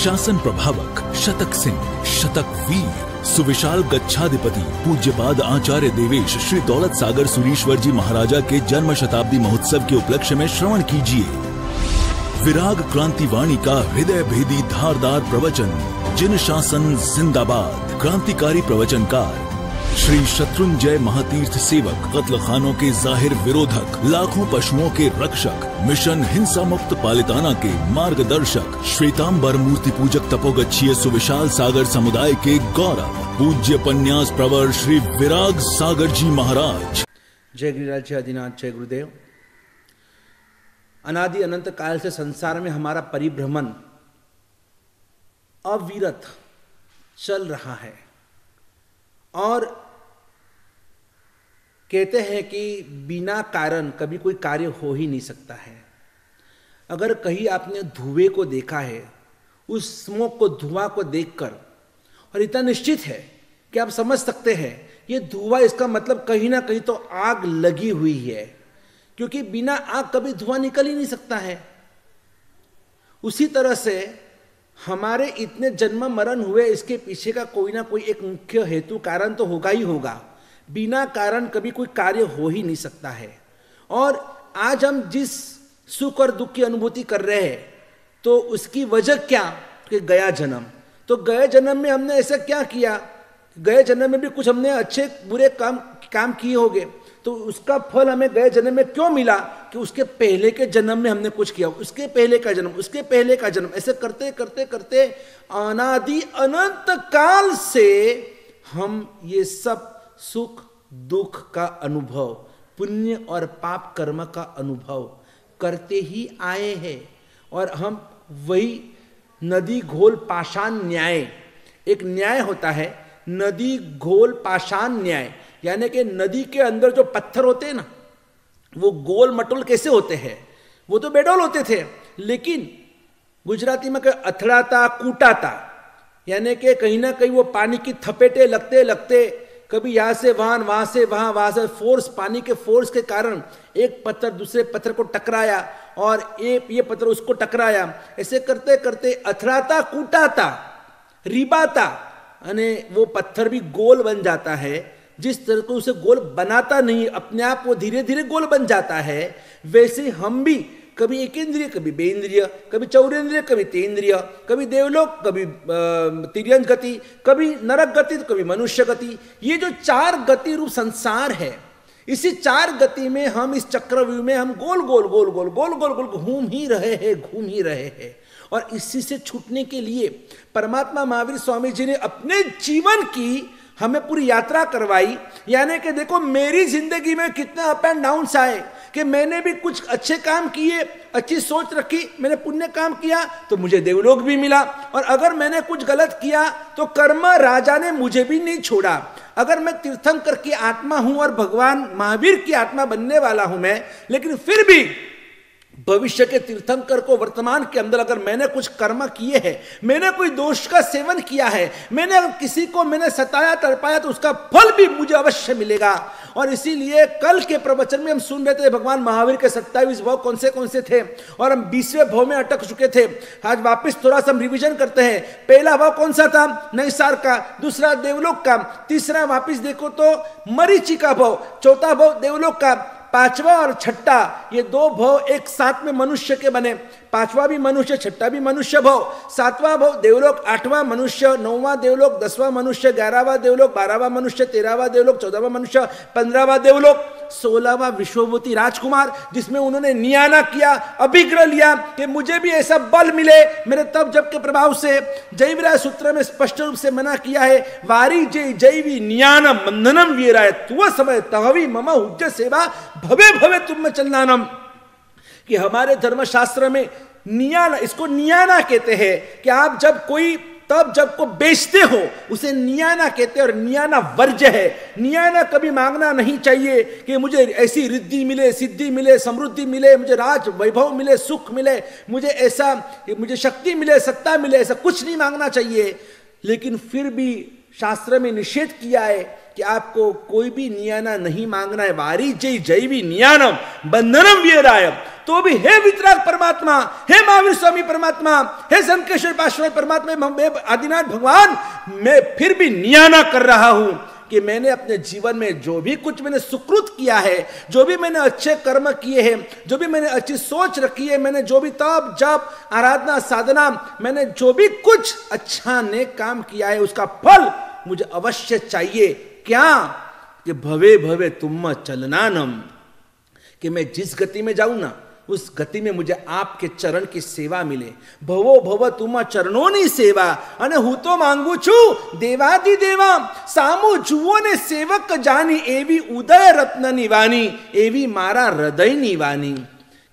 शासन प्रभावक शतक सिंह, शतक वीर, सुविशाल गच्छाधिपति पूज्यपाद आचार्य देवेश श्री दौलत सागर सुरीश्वर जी महाराजा के जन्म शताब्दी महोत्सव के उपलक्ष्य में श्रवण कीजिए विराग क्रांति वाणी का हृदय भेदी धारदार प्रवचन। जिन शासन जिंदाबाद। क्रांतिकारी प्रवचनकार श्री शत्रुंजय महातीर्थ सेवक, कत्ल खानों के जाहिर विरोधक, लाखों पशुओं के रक्षक, मिशन हिंसा मुक्त पालिताना के मार्गदर्शक, श्वेतांबर मूर्ति पूजक तपोगच्छीय सुविशाल सागर समुदाय के गौरव, पूज्य पन्यास प्रवर श्री विराग सागर जी महाराज। जय गिरिराज, जय आदिनाथ, जय गुरुदेव। अनादि अनंत काल से संसार में हमारा परिभ्रमण अविरत चल रहा है और कहते हैं कि बिना कारण कभी कोई कार्य हो ही नहीं सकता है। अगर कहीं आपने धुएं को देखा है, उस स्मोक को, धुआं को देखकर, और इतना निश्चित है कि आप समझ सकते हैं ये धुआं, इसका मतलब कहीं ना कहीं तो आग लगी हुई है, क्योंकि बिना आग कभी धुआं निकल ही नहीं सकता है। उसी तरह से हमारे इतने जन्म मरण हुए, इसके पीछे का कोई ना कोई एक मुख्य हेतु कारण तो होगा ही होगा। बिना कारण कभी कोई कार्य हो ही नहीं सकता है। और आज हम जिस सुख और दुख की अनुभूति कर रहे हैं, तो उसकी वजह क्या कि गया जन्म। तो गए जन्म में हमने ऐसा क्या किया, गए जन्म में भी कुछ हमने अच्छे बुरे काम किए होंगे, तो उसका फल हमें गए जन्म में क्यों मिला कि उसके पहले के जन्म में हमने कुछ किया, उसके पहले का जन्म, उसके पहले का जन्म, ऐसे करते करते करते अनादि अनंत काल से हम ये सब सुख दुख का अनुभव, पुण्य और पाप कर्म का अनुभव करते ही आए हैं। और हम वही नदी घोल पाषाण न्याय, एक न्याय होता है नदी घोल पाषाण न्याय, यानी कि नदी के अंदर जो पत्थर होते हैं ना, वो गोल मटोल कैसे होते हैं, वो तो बेडोल होते थे, लेकिन गुजराती में अथड़ाता कूटाता, यानी कि कहीं ना कहीं वो पानी की थपेटे लगते लगते कभी यहाँ से वहां से वहां से फोर्स, पानी के फोर्स के कारण एक पत्थर दूसरे पत्थर को टकराया और ये पत्थर उसको टकराया, ऐसे करते करते अथड़ाता कूटाता रिबाता, यानी वो पत्थर भी गोल बन जाता है। जिस तरह को उसे गोल बनाता नहीं, अपने आप वो धीरे धीरे गोल बन जाता है, वैसे हम भी कभी एक इंद्रिय, कभी बेइंद्रिय, कभी चौरेंद्रिय, कभी तेन्द्रिय, कभी देवलोक, कभी तिर्यंश गति, कभी नरक गति, तो कभी मनुष्य गति। ये जो चार गति रूप संसार है, इसी चार गति में हम, इस चक्रव्यूह में हम गोल गोल गोल गोल गोल गोल गोल घूम ही रहे हैं। और इसी से छूटने के लिए परमात्मा महावीर स्वामी जी ने अपने जीवन की हमें पूरी यात्रा करवाई। यानी कि देखो, मेरी जिंदगी में कितने अप एंड डाउन्स आए कि मैंने भी कुछ अच्छे काम किए, अच्छी सोच रखी, मैंने पुण्य काम किया तो मुझे देवलोक भी मिला, और अगर मैंने कुछ गलत किया तो कर्म राजा ने मुझे भी नहीं छोड़ा। अगर मैं तीर्थंकर की आत्मा हूं और भगवान महावीर की आत्मा बनने वाला हूं मैं, लेकिन फिर भी भविष्य के तीर्थंकर को वर्तमान के अंदर अगर मैंने कुछ कर्म किए हैं, मैंने कोई दोष का सेवन किया है, मैंने अगर किसी को मैंने सताया तड़पाया, तो उसका फल भी मुझे अवश्य मिलेगा। और इसीलिए कल के प्रवचन में हम सुन रहे थे भगवान महावीर के 27 भाव कौन से थे, और हम 20वें भाव में अटक चुके थे। आज वापस थोड़ा सा हम रिविजन करते हैं। पहला भाव कौन सा था, नैसार का, दूसरा देवलोक का, तीसरा वापस देखो तो मरीचि का भाव, चौथा भाव देवलोक का, पांचवा और छठा, ये दो भाव एक साथ में मनुष्य के बने। पांचवा भी मनुष्य, छठा भी मनुष्य भाव, सातवां भाव देवलोक, आठवां मनुष्य, नौवां देवलोक, 10वां मनुष्य, 11वां देवलोक, 12वां मनुष्य, 13वां देवलोक, 14वां मनुष्य, 15वां देवलोक, 16वां विश्वभूति राजकुमार, जिसमें उन्होंने नियाना किया, अभिग्रह लिया कि मुझे भी ऐसा बल मिले। मेरे तब जब के प्रभाव से जैविराय सूत्र में स्पष्ट रूप से मना किया है, वारी जय जैवी नियानम बंधनम वीराय तुव समय तहवी मम उज्ज सेवा भवे भवे तुम चलनानम, कि हमारे धर्मशास्त्र में नियाना, इसको नियाना कहते हैं कि आप जब कोई तब जब को बेचते हो उसे नियाना कहते हैं, और नियाना वर्ज्य है। नियाना कभी मांगना नहीं चाहिए कि मुझे ऐसी रिद्धि मिले, सिद्धि मिले, समृद्धि मिले, मुझे राज वैभव मिले, सुख मिले, मुझे ऐसा, मुझे शक्ति मिले, सत्ता मिले, ऐसा कुछ नहीं मांगना चाहिए। लेकिन फिर भी शास्त्र में निषेध किया है कि आपको कोई भी नियाना नहीं मांगना है। वारी जय जैवी नियानम बंधनम वीराय, तो भी हे वितराग परमात्मा, हे महावीर स्वामी परमात्मा, हे संकेश्वर पार्श्व परमात्मा, आदिनाथ भगवान, मैं फिर भी नियाना कर रहा हूं कि मैंने अपने जीवन में जो भी कुछ मैंने सुकृत किया है, जो भी मैंने अच्छे कर्म किए हैं, जो भी मैंने अच्छी सोच रखी है, मैंने जो भी तप जप आराधना साधना, मैंने जो भी कुछ अच्छा नेक काम किया है, उसका फल मुझे अवश्य चाहिए। क्या कि भवे भवे तुम चलनानम, कि मैं जिस गति में जाऊं ना उस गति में मुझे आपके चरण की सेवा मिले। भवो भव तुम चरणों सेवा अने हूं तो मांगू छू देवादि देवा, सामू जुओ ने सेवक जानी, एवी उदय रत्न निवानी, एवी मारा हृदय निवानी।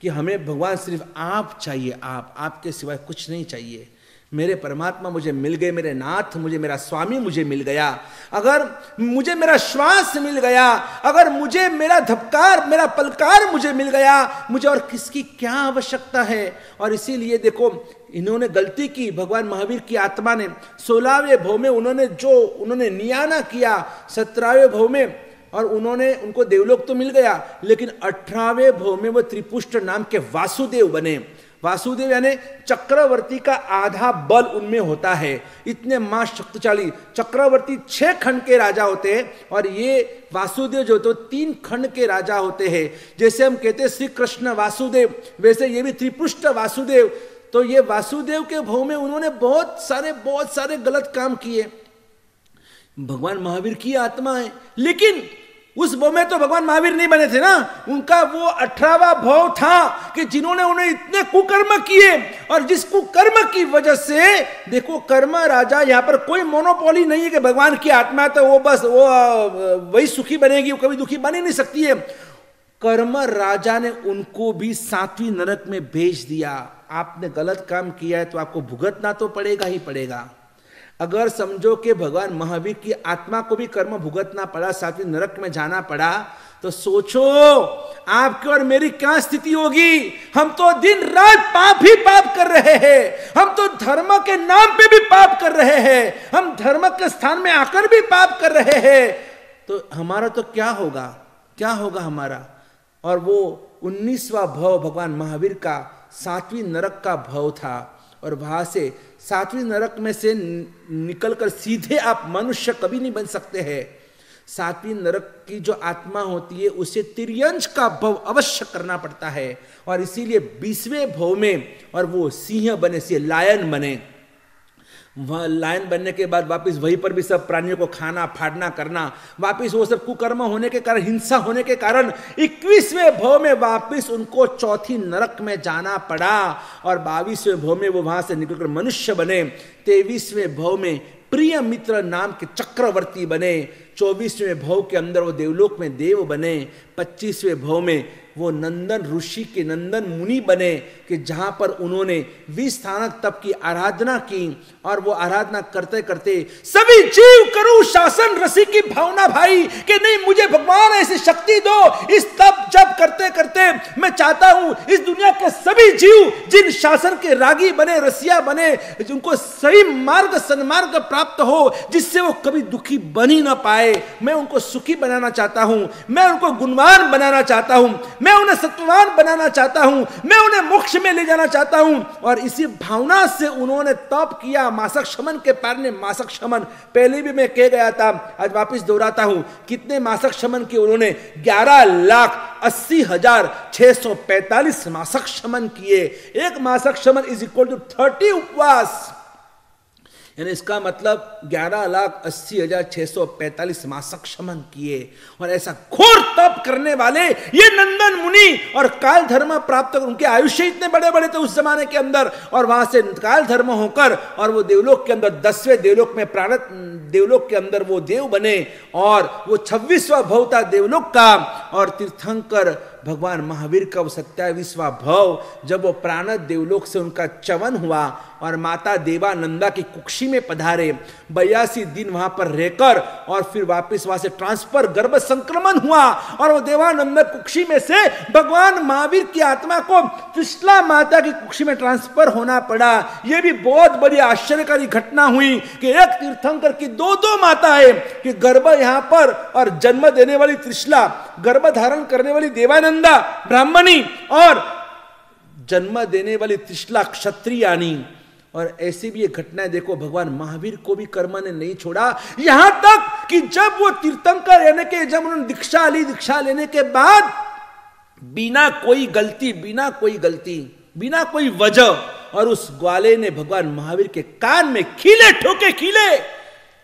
कि हमें भगवान सिर्फ आप चाहिए, आपके सिवाय कुछ नहीं चाहिए। मेरे परमात्मा मुझे मिल गए, मेरे नाथ मुझे, मेरा स्वामी मुझे मिल गया, अगर मुझे मेरा श्वास मिल गया, अगर मुझे मेरा धबकार, मेरा पलकार मुझे मिल गया, मुझे और किसकी क्या आवश्यकता है। और इसीलिए देखो इन्होंने गलती की, भगवान महावीर की आत्मा ने 16वें भव में उन्होंने नियाना किया, 17वें भव में, और उनको देवलोक तो मिल गया, लेकिन 18वें भव में वो त्रिपुष्ट नाम के वासुदेव बने। वासुदेव यानी चक्रवर्ती का आधा बल उनमें होता है, इतने मां शक्तिशाली। चक्रवर्ती 6 खंड के राजा होते हैं और ये वासुदेव जो तो 3 खंड के राजा होते हैं। जैसे हम कहते हैं श्री कृष्ण वासुदेव, वैसे ये भी त्रिपुष्ट वासुदेव। तो ये वासुदेव के भव में उन्होंने बहुत सारे गलत काम किए। भगवान महावीर की आत्मा है, लेकिन उस भव में तो भगवान महावीर नहीं बने थे ना, उनका वो 18वां भव था कि जिन्होंने उन्हें इतने कुकर्म किए, और जिस कुकर्म की वजह से देखो कर्म राजा, यहां पर कोई मोनोपोली नहीं है कि भगवान की आत्मा तो वो बस वो वही सुखी बनेगी, वो कभी दुखी बन ही नहीं सकती है। कर्म राजा ने उनको भी 7वीं नरक में भेज दिया। आपने गलत काम किया है तो आपको भुगतना तो पड़ेगा ही पड़ेगा। अगर समझो कि भगवान महावीर की आत्मा को भी कर्म भुगतना पड़ा, 7वीं नरक में जाना पड़ा, तो सोचो आपकी और मेरी क्या स्थिति होगी। हम तो दिन रात पाप ही पाप कर रहे हैं, हम तो धर्म के नाम पे भी पाप कर रहे हैं, हम धर्म के स्थान में आकर भी पाप कर रहे हैं, तो हमारा तो क्या होगा हमारा। और वो 19वां भव भगवान महावीर का 7वीं नरक का भव था, और वहां से 7वीं नरक में से निकलकर सीधे आप मनुष्य कभी नहीं बन सकते हैं। 7वीं नरक की जो आत्मा होती है उसे तिर्यंश का भव अवश्य करना पड़ता है, और इसीलिए 20वें भव में और वो सिंह बने, से लायन बने। वह लायन बनने के बाद वापस वहीं पर भी सब प्राणियों को खाना फाड़ना करना, वापस वो सब कुकर्म होने के कारण, हिंसा होने के कारण 21वें भव में वापस उनको 4थी नरक में जाना पड़ा, और 22वें भव में वो वहां से निकलकर मनुष्य बने। 23वें भव में प्रिय मित्र नाम के चक्रवर्ती बने। 24वें भव के अंदर वो देवलोक में देव बने। 25वें भव में वो नंदन ऋषि के नंदन मुनि बने, कि जहां पर उन्होंने 20 स्थानक तप की आराधना की, और वो आराधना करते करते सभी जीव करूं शासन रसी की भावना भाई, कि नहीं मुझे भगवान ऐसी शक्ति दो। इस तप जप करते करते मैं चाहता हूं इस दुनिया के सभी जीव जिन शासन के रागी बने, रसिया बने, उनको सही मार्ग सन्मार्ग प्राप्त हो, जिससे वो कभी दुखी बन ही ना पाए। मैं उनको सुखी बनाना चाहता हूं, मैं उनको गुणवान बनाना चाहता हूं, मैं उन्हें सत्ववान बनाना चाहता हूं, मैं उन्हें मोक्ष में ले जाना चाहता हूं। और इसी भावना से उन्होंने तप किया। मासक शमन के पार ने मासक शमन पहले भी मैं कह गया था, आज वापस दोहराता हूं। कितने मासक शमन किए उन्होंने? 11,80,645 मासक शमन किए। एक मासक शमन इज इक्वल टू 30 उपवास, यानी इसका मतलब 11,80,645 मासक शमन किए। और ऐसा घोर तप करने वाले ये नंदन मुनि, और काल धर्म प्राप्त, उनके आयुष्य इतने बड़े बड़े थे उस जमाने के अंदर, और वहां से काल धर्म होकर और वो देवलोक के अंदर 10वें देवलोक में प्राणत देवलोक के अंदर वो देव बने, और वो 26वां भव था देवलोक का। और तीर्थंकर भगवान महावीर का वो 27वां भव, जब वो प्राणद देवलोक से उनका च्यवन हुआ और माता देवानंदा की कुक्षी में पधारे, 82 दिन वहां पर रहकर और फिर वापस वहां से ट्रांसफर गर्भ संक्रमण हुआ और वो देवानंदा कुक्षी में से भगवान महावीर की आत्मा को त्रिशला माता की कुक्षी में ट्रांसफर होना पड़ा। यह भी बहुत बड़ी आश्चर्यकारी घटना हुई कि एक तीर्थंकर की दो माताएं कि गर्भ यहां पर और जन्म देने वाली त्रिशला, गर्भ धारण करने वाली देवानंदा ब्राह्मणी और जन्म देने वाली त्रिशला क्षत्रियानी। और ऐसी भी ये घटनाएं देखो, भगवान महावीर को भी कर्म ने नहीं छोड़ा, यहां तक कि जब वो तीर्थंकर यानी कि जब उन्होंने दीक्षा ली, दीक्षा लेने के बाद बिना कोई गलती, बिना कोई वजह, और उस ग्वाले ने भगवान महावीर के कान में खीले ठोके, खीले।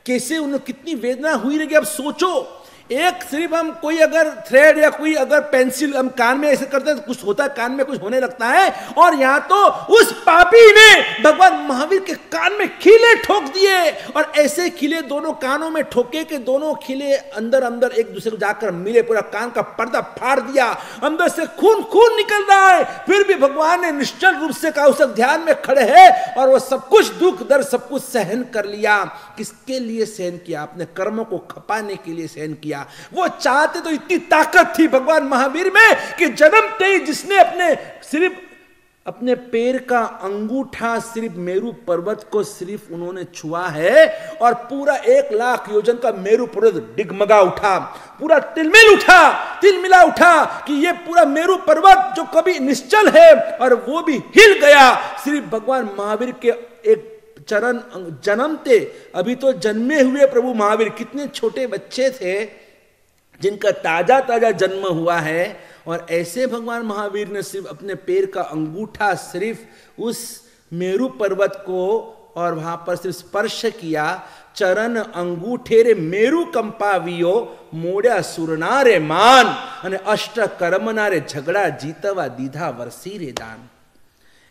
कैसे उन्हें कितनी वेदना हुई रहेगी, अब सोचो। एक सिर्फ हम कोई अगर थ्रेड या कोई अगर पेंसिल हम कान में ऐसे करते हैं तो कुछ होता है, कान में कुछ होने लगता है, और यहां तो उस पापी ने भगवान महावीर के कान में खीले ठोक दिए। और ऐसे खीले दोनों कानों में ठोके के दोनों खीले अंदर अंदर एक दूसरे को जाकर मिले, पूरा कान का पर्दा फाड़ दिया, अंदर से खून निकल रहा है। फिर भी भगवान ने निश्चल रूप से कहा, उस ध्यान में खड़े हैं और वो सब कुछ दुख दर्द सब कुछ सहन कर लिया। किसके लिए सहन किया? अपने कर्मों को खपाने के लिए सहन किया। वो चाहते तो इतनी ताकत थी भगवान महावीर में कि जन्मते ही जिसने अपने पैर का अंगूठा सिर्फ मेरू पर्वत को सिर्फ उन्होंने छुआ है और पूरा 1 लाख योजन का मेरू पर्वत डिगमगा उठा, पूरा तिलमिला उठा कि ये पूरा मेरू पर्वत जो कभी निश्चल है और वो भी हिल गया सिर्फ भगवान महावीर के एक चरण जन्मते। अभी तो जन्मे हुए प्रभु महावीर कितने छोटे बच्चे थे जिनका ताजा जन्म हुआ है, और ऐसे भगवान महावीर ने सिर्फ अपने पैर का अंगूठा सिर्फ उस मेरू पर्वत को और वहां पर सिर्फ स्पर्श किया। चरण अंगूठे रे मेरू कंपावियो मोड़ा सुरनारे मान अने अष्ट कर्मनारे झगड़ा जीतवा दीधा वर्षी रे दान।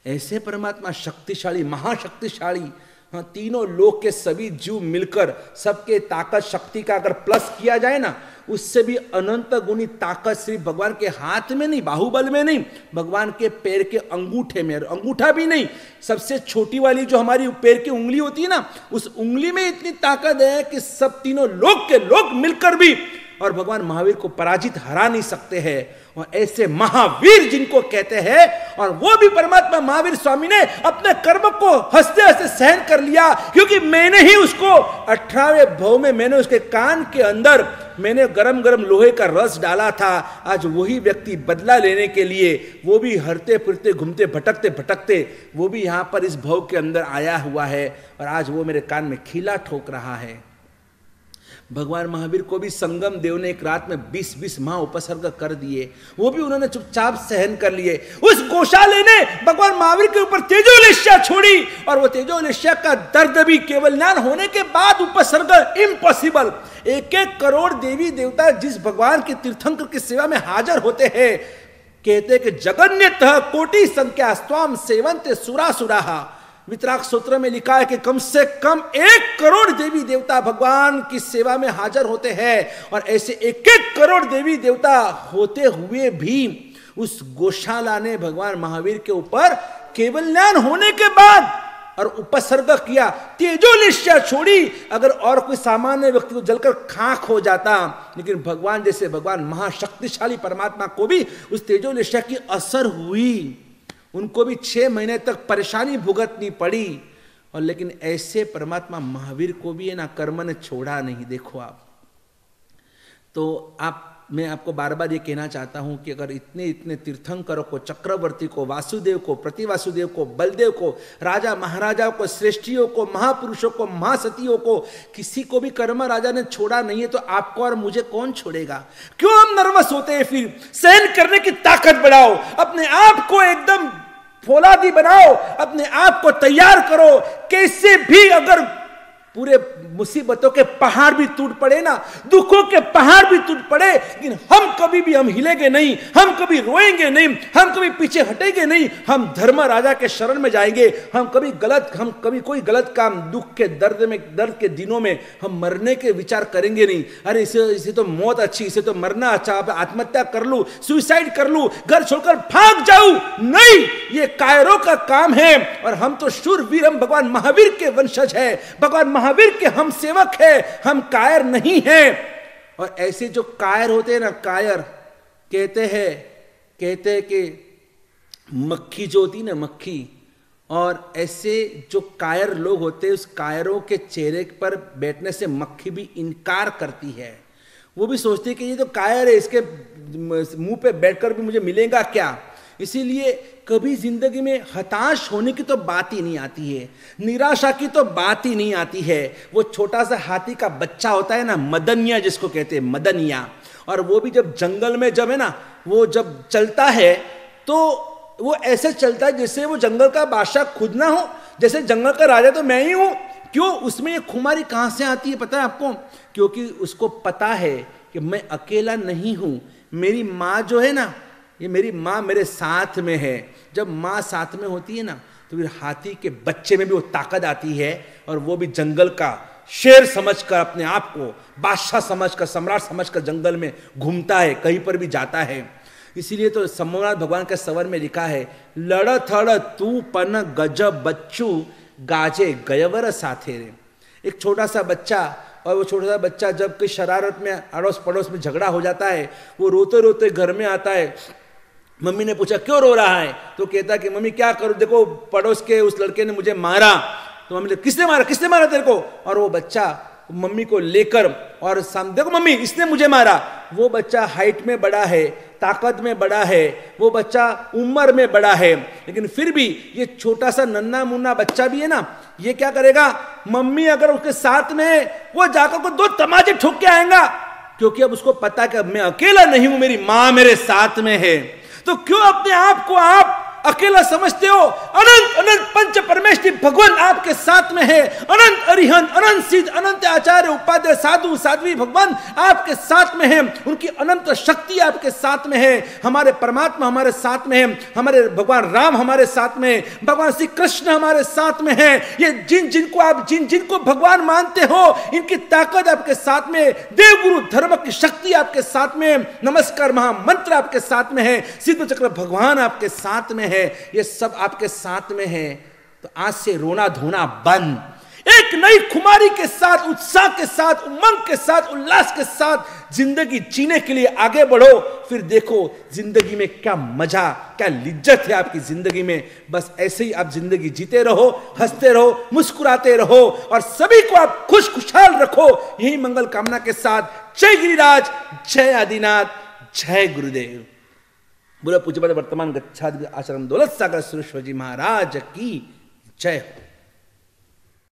ऐसे परमात्मा शक्तिशाली, महाशक्तिशाली, तीनों लोक के सभी जीव मिलकर सबके ताकत शक्ति का अगर प्लस किया जाए ना, उससे भी अनंत गुनी ताकत सिर्फ भगवान के हाथ में नहीं, बाहुबल में नहीं, भगवान के पैर के अंगूठे में। अंगूठा भी नहीं, सबसे छोटी वाली जो हमारी पैर की उंगली होती है ना, उस उंगली में इतनी ताकत है कि सब तीनों लोक के लोग मिलकर भी और भगवान महावीर को पराजित हरा नहीं सकते हैं। और ऐसे महावीर जिनको कहते हैं, और वो भी परमात्मा महावीर स्वामी ने अपने कर्म को हंसते हंसते सहन कर लिया, क्योंकि मैंने ही उसको 18वें भव में मैंने उसके कान के अंदर मैंने गरम लोहे का रस डाला था। आज वही व्यक्ति बदला लेने के लिए, वो भी हरते फिरते घूमते भटकते वो भी यहां पर इस भव के अंदर आया हुआ है, और आज वो मेरे कान में खीला ठोक रहा है। भगवान महावीर को भी संगम देव ने एक रात में 20 माह उपसर्ग कर दिए, वो भी उन्होंने चुपचाप सहन कर लिए। उस गौशाले ने भगवान महावीर के ऊपर तेजोलेश्या छोड़ी, और वो तेजोलेश्या का दर्द भी केवल ज्ञान होने के बाद उपसर्ग इम्पॉसिबल। 1 करोड़ देवी देवता जिस भगवान के तीर्थंकर की सेवा में हाजिर होते हैं, कहते कि जगन्यतः कोटि संख्या स्वाम सेवन्ते सुरासुराहा। वितराग सूत्र में लिखा है कि कम से कम 1 करोड़ देवी देवता भगवान की सेवा में हाजिर होते हैं, और ऐसे 1 करोड़ देवी देवता होते हुए भी उस गौशाला ने भगवान महावीर के ऊपर केवल ज्ञान होने के बाद और उपसर्ग किया, तेजोलेश्या छोड़ी। अगर और कोई सामान्य व्यक्ति को जलकर खाक हो जाता, लेकिन भगवान जैसे भगवान महाशक्तिशाली परमात्मा को भी उस तेजोलेश्या की असर हुई, उनको भी 6 महीने तक परेशानी भुगतनी पड़ी। और लेकिन ऐसे परमात्मा महावीर को भी है ना कर्म ने छोड़ा नहीं। देखो आप तो मैं आपको बार बार ये कहना चाहता हूं कि अगर इतने तीर्थंकरों को, चक्रवर्ती को, वासुदेव को, प्रतिवासुदेव को, बलदेव को, राजा महाराजाओं को, श्रेष्ठियों को, महापुरुषों को, महासतियों को, किसी को भी कर्म राजा ने छोड़ा नहीं है, तो आपको और मुझे कौन छोड़ेगा? क्यों हम नर्वस होते हैं? फिर सहन करने की ताकत बढ़ाओ, अपने आप को एकदम फौलादी बनाओ, अपने आप को तैयार करो। कैसे भी अगर पूरे मुसीबतों के पहाड़ भी टूट पड़े ना, दुखों के पहाड़ भी टूट पड़े, लेकिन हम कभी भी हम हिलेंगे नहीं, हम कभी रोएंगे नहीं, हम कभी पीछे हटेंगे नहीं, हम धर्म राजा के शरण में जाएंगे। हम कभी कोई गलत काम, दुख के दर्द के दिनों में हम मरने के विचार करेंगे नहीं। अरे इसे तो मौत अच्छी, इसे तो मरना अच्छा, आत्महत्या कर लूं, सुसाइड कर लूं, घर छोड़कर भाग जाऊं, नहीं, ये कायरों का काम है। और हम तो शूरवीर, हम भगवान महावीर के वंशज है, भगवान महावीर के हम सेवक है, हम कायर नहीं हैं। और ऐसे जो कायर होते हैं ना, कायर कहते हैं कि मक्खी जो होती ना, मक्खी, और ऐसे जो कायर लोग होते हैं, उस कायरों के चेहरे पर बैठने से मक्खी भी इनकार करती है। वो भी सोचती है कि ये तो कायर है, इसके मुंह पे बैठकर भी मुझे मिलेगा क्या। इसीलिए कभी जिंदगी में हताश होने की तो बात ही नहीं आती है, निराशा की तो बात ही नहीं आती है। वो छोटा सा हाथी का बच्चा होता है ना, मदनिया जिसको कहते हैं, मदनिया, और वो भी जब जंगल में जब है ना, वो जब चलता है तो वो ऐसे चलता है जैसे वो जंगल का बादशाह खुद ना हो, जैसे जंगल का राजा तो मैं ही हूं। क्यों? उसमें ये खुमारी कहां से आती है पता है आपको? क्योंकि उसको पता है कि मैं अकेला नहीं हूं, मेरी माँ जो है ना, ये मेरी माँ मेरे साथ में है। जब माँ साथ में होती है ना, तो फिर हाथी के बच्चे में भी वो ताकत आती है, और वो भी जंगल का शेर समझकर, अपने आप को बादशाह समझकर, सम्राट समझकर जंगल में घूमता है, कहीं पर भी जाता है। इसीलिए तो सोमनाथ भगवान के सवर में लिखा है, लड़ थड़ तू पन गजब बच्चू गाजे गयवर साथे रे। एक छोटा सा बच्चा, और वो छोटा सा बच्चा जब कोई शरारत में अड़ोस पड़ोस में झगड़ा हो जाता है, वो रोते रोते घर में आता है। मम्मी ने पूछा क्यों रो रहा है? तो कहता कि मम्मी क्या करूं, देखो पड़ोस के उस लड़के ने मुझे मारा। तो मम्मी ने किसने मारा तेरे को? और वो बच्चा मम्मी को लेकर और सामने, देखो मम्मी इसने मुझे मारा। वो बच्चा हाइट में बड़ा है, ताकत में बड़ा है, वो बच्चा उम्र में बड़ा है, लेकिन फिर भी ये छोटा सा नन्ना मुन्ना बच्चा भी है ना, ये क्या करेगा, मम्मी अगर उसके साथ में है, वो जाकर को 2 तमाचे ठोक के आएगा, क्योंकि अब उसको पता कि अब मैं अकेला नहीं हूं, मेरी मां मेरे साथ में है। तो क्यों अपने आप को आप अकेला समझते हो? अनंत अनंत पंच परमेश्वरी भगवान आपके साथ में है। अनंत अरिहंत, अनंत सिद्ध, अनंत आचार्य, उपाध्याय, साधु साध्वी भगवान आपके साथ में है। उनकी अनंत शक्ति आपके साथ में है। हमारे परमात्मा हमारे साथ में है, हमारे भगवान राम हमारे साथ में है, भगवान श्री कृष्ण हमारे साथ में है। ये जिनको भगवान मानते हो, इनकी ताकत आपके साथ में, देवगुरु धर्म की शक्ति आपके साथ में, नमस्कार महामंत्र आपके साथ में है, सिद्ध चक्र भगवान आपके साथ में है, ये सब आपके साथ में है। तो आज से रोना धोना बंद, एक नई खुमारी के साथ, उत्साह के साथ, उमंग के साथ, उल्लास के साथ जिंदगी जीने के लिए आगे बढ़ो। फिर देखो जिंदगी में क्या मजा, क्या लिज्जत है आपकी जिंदगी में। बस ऐसे ही आप जिंदगी जीते रहो, हंसते रहो, मुस्कुराते रहो, और सभी को आप खुशहाल रखो। यही मंगल कामना के साथ जय गिरिराज, जय आदिनाथ, जय गुरुदेव। बोलो पूज्यपाद वर्तमान गच्छादि आश्रम दौलत सागर सुरेश्वर जी महाराज की जय हो।